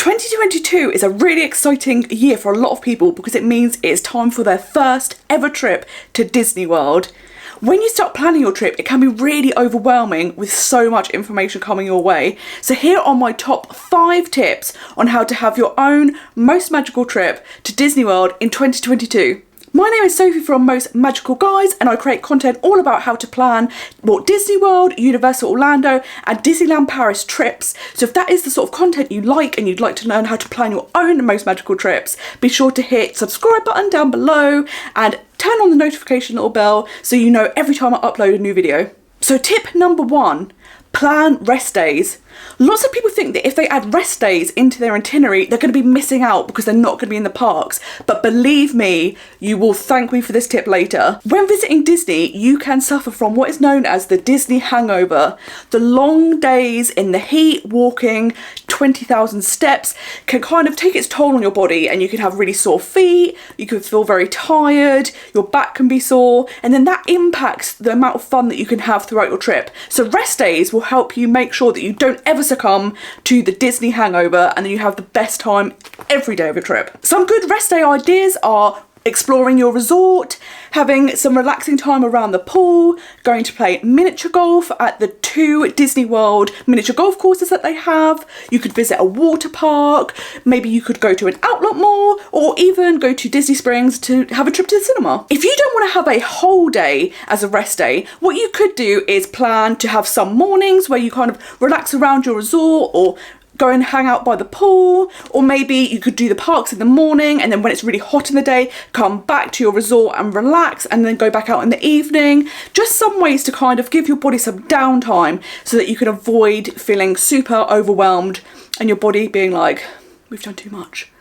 2022 is a really exciting year for a lot of people because it means it's time for their first ever trip to Disney World. When you start planning your trip, it can be really overwhelming with so much information coming your way. So here are my top 5 tips on how to have your own most magical trip to Disney World in 2022. My name is Sophie from Most Magical Guys, and I create content all about how to plan Walt Disney World, Universal Orlando and Disneyland Paris trips. So if that is the sort of content you like and you'd like to learn how to plan your own most magical trips, be sure to hit subscribe button down below and turn on the notification little bell so you know every time I upload a new video. So tip number 1, plan rest days. Lots of people think that if they add rest days into their itinerary, they're going to be missing out because they're not going to be in the parks. But believe me, you will thank me for this tip later. When visiting Disney, you can suffer from what is known as the Disney hangover. The long days in the heat, walking 20,000 steps can kind of take its toll on your body, and you can have really sore feet, you can feel very tired, your back can be sore, and then that impacts the amount of fun that you can have throughout your trip. So rest days will help you make sure that you don't ever succumb to the Disney hangover, and then you have the best time every day of your trip. Some good rest day ideas are exploring your resort, having some relaxing time around the pool, going to play miniature golf at the 2 Disney World miniature golf courses that they have. You could visit a water park, maybe you could go to an outlet mall, or even go to Disney Springs to have a trip to the cinema. If you don't want to have a whole day as a rest day, what you could do is plan to have some mornings where you kind of relax around your resort, or go and hang out by the pool, or maybe you could do the parks in the morning, and then when it's really hot in the day, come back to your resort and relax, and then go back out in the evening. Just some ways to kind of give your body some downtime so that you can avoid feeling super overwhelmed and your body being like, we've done too much,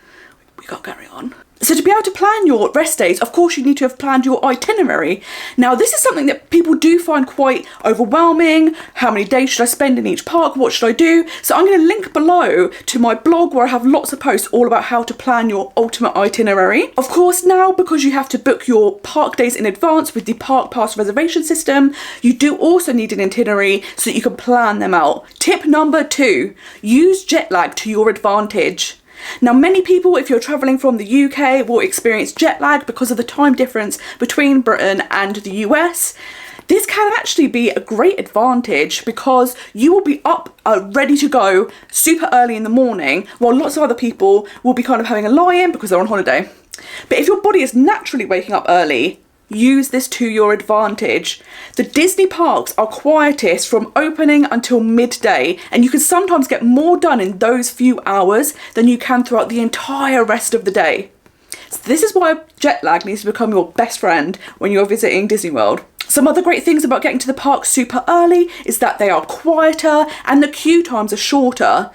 we can't carry on. So to be able to plan your rest days, of course you need to have planned your itinerary. Now this is something that people do find quite overwhelming. How many days should I spend in each park? What should I do? So I'm going to link below to my blog where I have lots of posts all about how to plan your ultimate itinerary. Of course now, because you have to book your park days in advance with the Park Pass reservation system, you do also need an itinerary so that you can plan them out. Tip number 2, use jet lag to your advantage. Now many people, if you're travelling from the UK, will experience jet lag because of the time difference between Britain and the US. This can actually be a great advantage because you will be up ready to go super early in the morning, while lots of other people will be kind of having a lie-in because they're on holiday. But if your body is naturally waking up early, use this to your advantage. The Disney parks are quietest from opening until midday, and you can sometimes get more done in those few hours than you can throughout the entire rest of the day. So this is why jet lag needs to become your best friend when you're visiting Disney World. Some other great things about getting to the parks super early is that they are quieter and the queue times are shorter.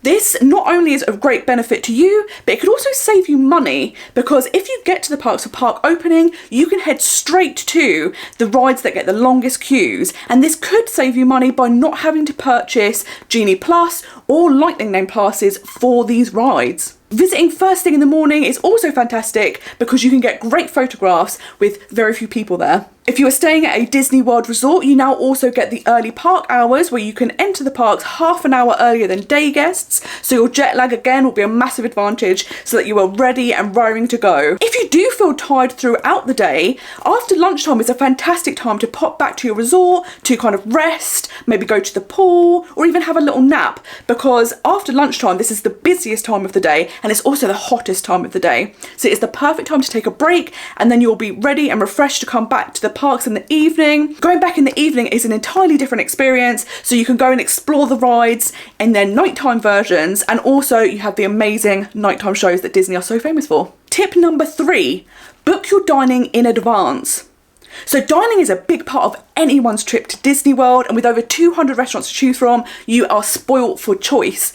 This not only is of great benefit to you, but it could also save you money, because if you get to the parks for park opening, you can head straight to the rides that get the longest queues, and this could save you money by not having to purchase Genie Plus or Lightning Lane passes for these rides. Visiting first thing in the morning is also fantastic because you can get great photographs with very few people there. If you are staying at a Disney World resort, you now also get the early park hours where you can enter the parks half an hour earlier than day guests, so your jet lag again will be a massive advantage so that you are ready and raring to go. If you do feel tired throughout the day, after lunchtime is a fantastic time to pop back to your resort to kind of rest, maybe go to the pool or even have a little nap, because after lunchtime this is the busiest time of the day and it's also the hottest time of the day. So it's the perfect time to take a break, and then you'll be ready and refreshed to come back to the parks in the evening. Going back in the evening is an entirely different experience, so you can go and explore the rides in their nighttime versions, and also you have the amazing nighttime shows that Disney are so famous for. Tip number 3, book your dining in advance. So dining is a big part of anyone's trip to Disney World, and with over 200 restaurants to choose from, you are spoilt for choice.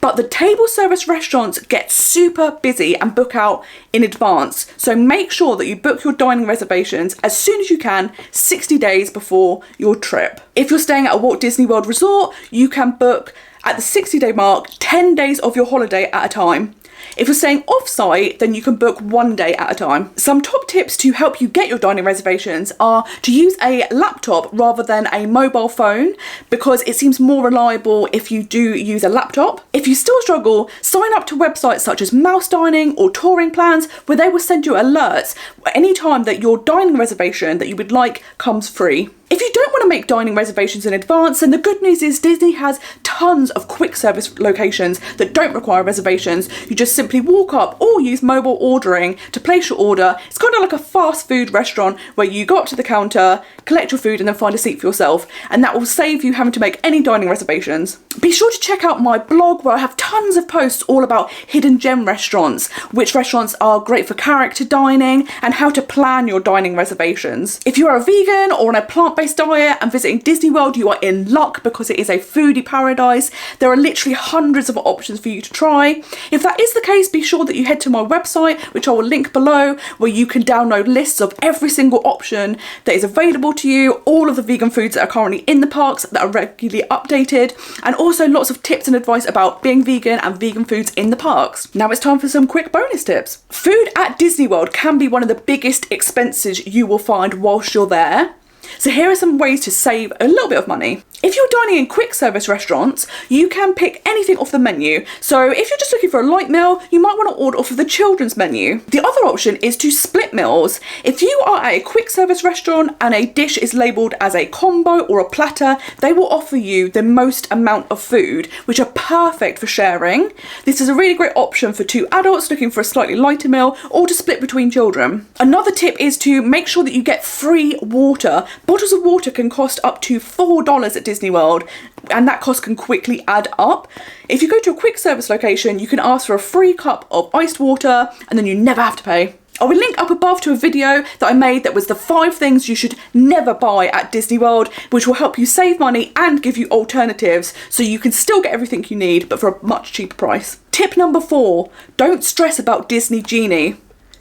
But the table service restaurants get super busy and book out in advance. So make sure that you book your dining reservations as soon as you can, 60 days before your trip. If you're staying at a Walt Disney World resort, you can book at the 60-day mark, 10 days of your holiday at a time. If you're staying off-site, then you can book 1 day at a time. Some top tips to help you get your dining reservations are to use a laptop rather than a mobile phone, because it seems more reliable if you do use a laptop. If you still struggle, sign up to websites such as Mouse Dining or Touring Plans, where they will send you alerts anytime that your dining reservation that you would like comes free. If you don't want to make dining reservations in advance, then the good news is Disney has tons of quick service locations that don't require reservations. You just simply walk up or use mobile ordering to place your order. It's kind of like a fast food restaurant where you go up to the counter, collect your food and then find a seat for yourself, and that will save you having to make any dining reservations. Be sure to check out my blog where I have tons of posts all about hidden gem restaurants, which restaurants are great for character dining, and how to plan your dining reservations. If you are a vegan or on a plant-based diet and visiting Disney World, you are in luck because it is a foodie paradise. There are literally hundreds of options for you to try. If that is the case, be sure that you head to my website, which I will link below, where you can download lists of every single option that is available to you, all of the vegan foods that are currently in the parks that are regularly updated, and also lots of tips and advice about being vegan and vegan foods in the parks. Now it's time for some quick bonus tips. Food at Disney World can be one of the biggest expenses you will find whilst you're there. So here are some ways to save a little bit of money. If you're dining in quick service restaurants, you can pick anything off the menu. So if you're just looking for a light meal, you might want to order off of the children's menu. The other option is to split meals. If you are at a quick service restaurant and a dish is labelled as a combo or a platter, they will offer you the most amount of food, which are perfect for sharing. This is a really great option for 2 adults looking for a slightly lighter meal, or to split between children. Another tip is to make sure that you get free water. Bottles of water can cost up to $4 at Disney World, and that cost can quickly add up. If you go to a quick service location, you can ask for a free cup of iced water and then you never have to pay. I will link up above to a video that I made that was the 5 things you should never buy at Disney World, which will help you save money and give you alternatives so you can still get everything you need but for a much cheaper price. Tip number 4, don't stress about Disney Genie.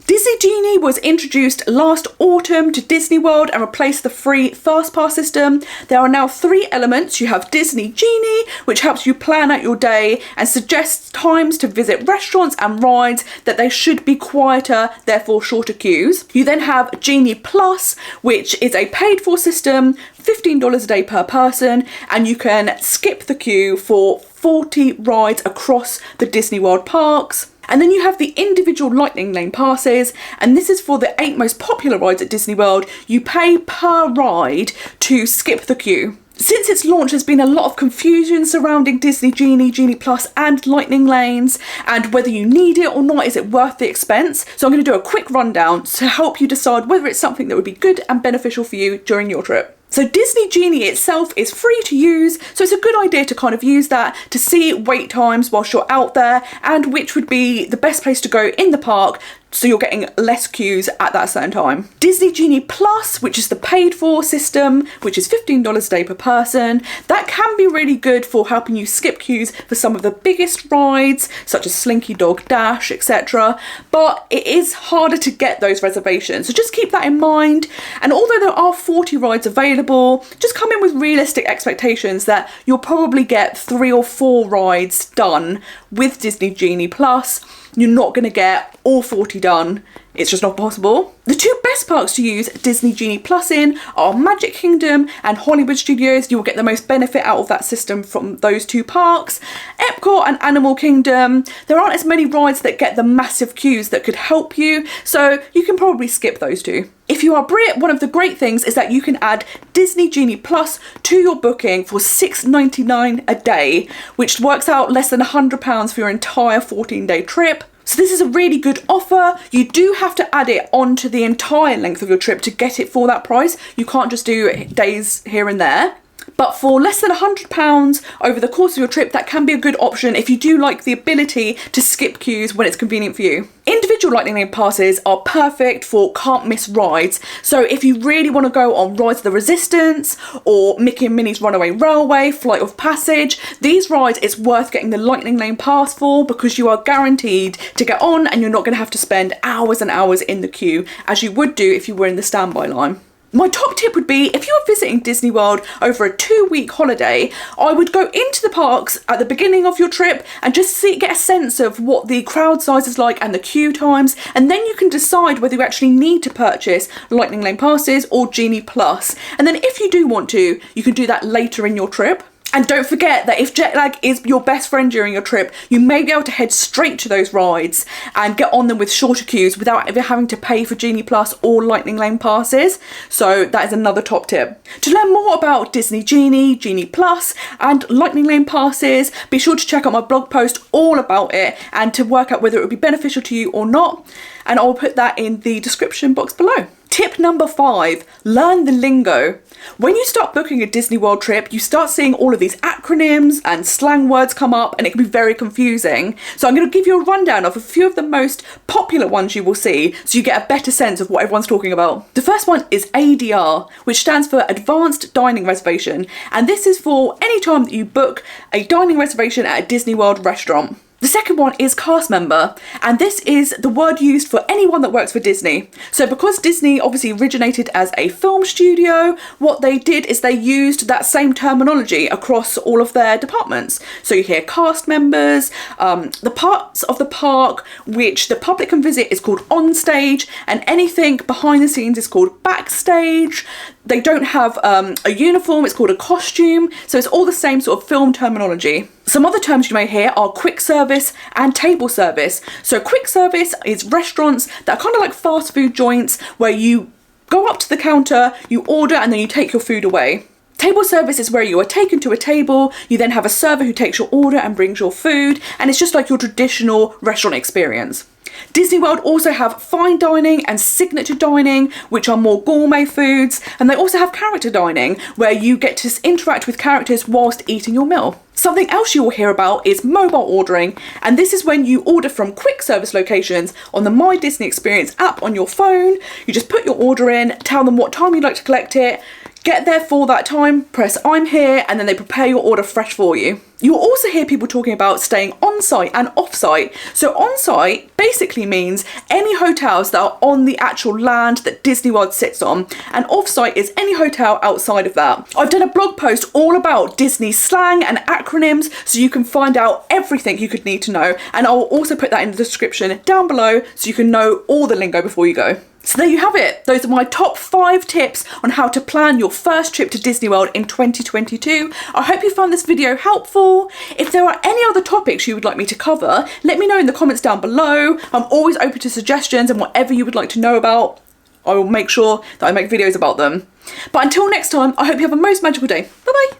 Disney Genie was introduced last autumn to Disney World and replaced the free Fast Pass system. There are now 3 elements. You have Disney Genie, which helps you plan out your day and suggests times to visit restaurants and rides that they should be quieter, therefore shorter queues. You then have Genie Plus, which is a paid for system, $15 a day per person, and you can skip the queue for 40 rides across the Disney World parks. And then you have the individual lightning lane passes, and this is for the 8 most popular rides at Disney World. You pay per ride to skip the queue. Since its launch, there's been a lot of confusion surrounding Disney Genie, Genie Plus and lightning lanes, and whether you need it or not, is it worth the expense? So I'm going to do a quick rundown to help you decide whether it's something that would be good and beneficial for you during your trip. So Disney Genie itself is free to use, so it's a good idea to kind of use that to see wait times whilst you're out there and which would be the best place to go in the park so you're getting less queues at that certain time. Disney Genie Plus, which is the paid for system, which is $15 a day per person, that can be really good for helping you skip queues for some of the biggest rides such as Slinky Dog Dash, etc. But it is harder to get those reservations, so just keep that in mind. And although there are 40 rides available, just come in with realistic expectations that you'll probably get 3 or 4 rides done with Disney Genie Plus. You're not going to get all 40 done. It's just not possible. The 2 best parks to use Disney Genie Plus in are Magic Kingdom and Hollywood Studios. You will get the most benefit out of that system from those 2 parks. Epcot and Animal Kingdom, there aren't as many rides that get the massive queues that could help you, so you can probably skip those 2. If you are Brit, one of the great things is that you can add Disney Genie Plus to your booking for $6.99 a day, which works out less than £100 for your entire 14-day trip. So this is a really good offer. You do have to add it onto the entire length of your trip to get it for that price. You can't just do days here and there. But for less than £100 over the course of your trip, that can be a good option if you do like the ability to skip queues when it's convenient for you. Individual lightning lane passes are perfect for can't miss rides. So if you really want to go on Rise of the Resistance or Mickey and Minnie's Runaway Railway, Flight of Passage, these rides it's worth getting the lightning lane pass for because you are guaranteed to get on and you're not going to have to spend hours and hours in the queue as you would do if you were in the standby line. My top tip would be, if you're visiting Disney World over a 2-week holiday, I would go into the parks at the beginning of your trip and just get a sense of what the crowd size is like and the queue times, and then you can decide whether you actually need to purchase Lightning Lane passes or Genie Plus. And then if you do want to, you can do that later in your trip. And don't forget that if jet lag is your best friend during your trip, you may be able to head straight to those rides and get on them with shorter queues without ever having to pay for Genie Plus or Lightning Lane passes. So that is another top tip. To learn more about Disney Genie, Genie Plus and Lightning Lane passes, be sure to check out my blog post all about it and to work out whether it would be beneficial to you or not. And I'll put that in the description box below. Tip number 5, learn the lingo. When you start booking a Disney World trip, you start seeing all of these acronyms and slang words come up, and it can be very confusing. So I'm going to give you a rundown of a few of the most popular ones you will see, so you get a better sense of what everyone's talking about. The first one is ADR, which stands for Advanced Dining Reservation, and this is for any time that you book a dining reservation at a Disney World restaurant. The second one is cast member, and this is the word used for anyone that works for Disney. So because Disney obviously originated as a film studio, what they did is they used that same terminology across all of their departments. So you hear cast members, the parts of the park which the public can visit is called on stage, and anything behind the scenes is called backstage. They don't have a uniform, it's called a costume, so it's all the same sort of film terminology. Some other terms you may hear are quick service and table service. So quick service is restaurants that are kind of like fast food joints where you go up to the counter, you order and then you take your food away. Table service is where you are taken to a table, you then have a server who takes your order and brings your food, and it's just like your traditional restaurant experience. Disney World also have fine dining and signature dining, which are more gourmet foods, and they also have character dining, where you get to interact with characters whilst eating your meal. Something else you will hear about is mobile ordering, and this is when you order from quick service locations on the My Disney Experience app on your phone. You just put your order in, tell them what time you'd like to collect it, get there for that time, press I'm here, and then they prepare your order fresh for you. You'll also hear people talking about staying on-site and off-site. So on-site basically means any hotels that are on the actual land that Disney World sits on, and off-site is any hotel outside of that. I've done a blog post all about Disney slang and acronyms, so you can find out everything you could need to know, and I'll also put that in the description down below so you can know all the lingo before you go. So there you have it. Those are my top 5 tips on how to plan your first trip to Disney World in 2022. I hope you found this video helpful. If there are any other topics you would like me to cover, let me know in the comments down below. I'm always open to suggestions and whatever you would like to know about, I will make sure that I make videos about them. But until next time, I hope you have a most magical day. Bye bye.